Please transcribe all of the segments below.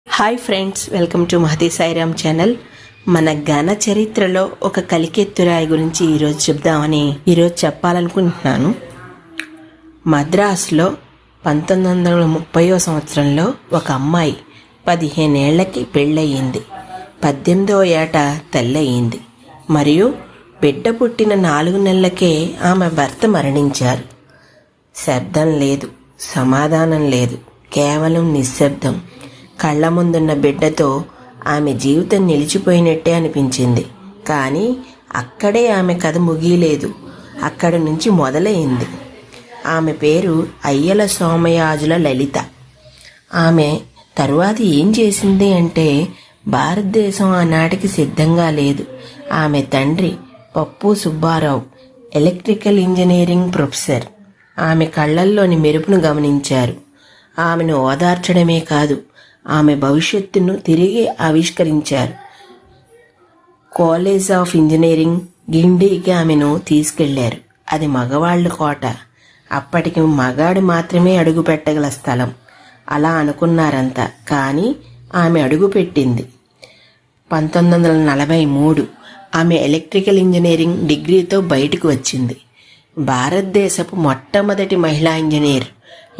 Hi friends, welcome to Mahathi Sairam channel. మన ఘన చరిత్రలో ఒక కలికెత్తురాయి గురించి ఈరోజు చెప్పాలనుకుంటున్నాను. మద్రాసులో 1930వ సంవత్సరంలో ఒక అమ్మాయి 15 ఏళ్లకి పెళ్ళయింది. 18వ ఏట తల్లయింది. మరియు బిడ్డ పుట్టిన 4 నెలలకే ఆమె భర్త మరణించారు. శబ్దం లేదు, సమాధానం లేదు, కేవలం నిశ్శబ్దం. కళ్ళ ముందున్న బిడ్డతో ఆమె జీవితం నిలిచిపోయినట్టే అనిపించింది. కానీ అక్కడే ఆమె కథ ముగియలేదు, అక్కడి నుంచి మొదలైంది. ఆమె పేరు అయ్యల సోమయాజుల లలిత. ఆమె తరువాత ఏం చేసింది అంటే, భారతదేశం ఆనాటికి సిద్ధంగా లేదు. ఆమె తండ్రి పప్పు సుబ్బారావు ఎలక్ట్రికల్ ఇంజనీరింగ్ ప్రొఫెసర్. ఆమె కళ్ళల్లోని మెరుపును గమనించారు. ఆమెను ఓదార్చడమే కాదు, ఆమె భవిష్యత్తును తిరిగి ఆవిష్కరించారు. కాలేజ్ ఆఫ్ ఇంజనీరింగ్ గిండికి ఆమెను తీసుకెళ్లారు. అది మగవాళ్ల కోట. అప్పటికి మగాడు మాత్రమే అడుగు పెట్టగల స్థలం అలా అనుకున్నారంతా. కానీ ఆమె అడుగుపెట్టింది. 1943 ఆమె ఎలక్ట్రికల్ ఇంజనీరింగ్ డిగ్రీతో బయటకు వచ్చింది. భారతదేశపు మొట్టమొదటి మహిళా ఇంజనీర్.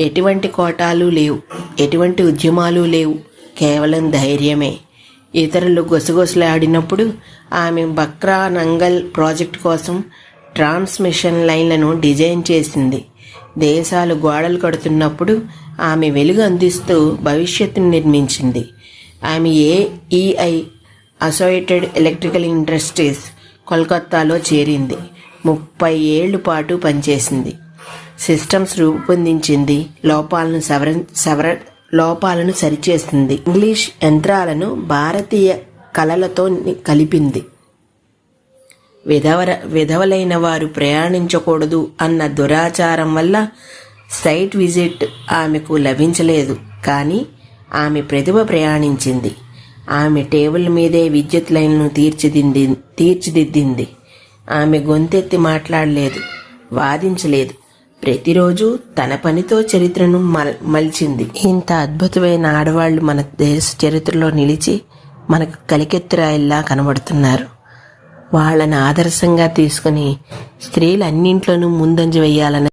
ఎటువంటి కోటాలు లేవు, ఎటువంటి ఉద్యమాలు లేవు, కేవలం ధైర్యమే. ఇతరులు గుసగుసలాడినప్పుడు ఆమె బక్రా నంగల్ ప్రాజెక్టు కోసం ట్రాన్స్మిషన్ లైన్లను డిజైన్ చేసింది. దేశాలు గోడలు కడుతున్నప్పుడు ఆమె వెలుగు అందిస్తూ భవిష్యత్తును నిర్మించింది. ఆమె ఏఈఐ అసోసియేటెడ్ ఎలక్ట్రికల్ ఇండస్ట్రీస్ కోల్కతాలో చేరింది. 30 ఏళ్ల పాటు పనిచేసింది. సిస్టమ్స్ రూపొందించింది, లోపాలను సరిచేసింది. ఇంగ్లీష్ యంత్రాలను భారతీయ కళలతో కలిపింది. విధవలైన వారు ప్రయాణించకూడదు అన్న దురాచారం వల్ల సైట్ విజిట్ ఆమెకు లభించలేదు. కానీ ఆమె ప్రతిభ ప్రయాణించింది. ఆమె టేబుల్ మీదే విద్యుత్ లైన్లను తీర్చిదిద్దింది. ఆమె గొంతెత్తి మాట్లాడలేదు, వాదించలేదు. ప్రతిరోజు తన పనితో చరిత్రను మలిచింది. ఇంత అద్భుతమైన ఆడవాళ్లు మన దేశ చరిత్రలో నిలిచి మనకు కలికెత్తురాయిల్లా కనబడుతున్నారు. వాళ్ళని ఆదర్శంగా తీసుకుని స్త్రీలు అన్నింట్లోనూ ముందంజ వేయాలని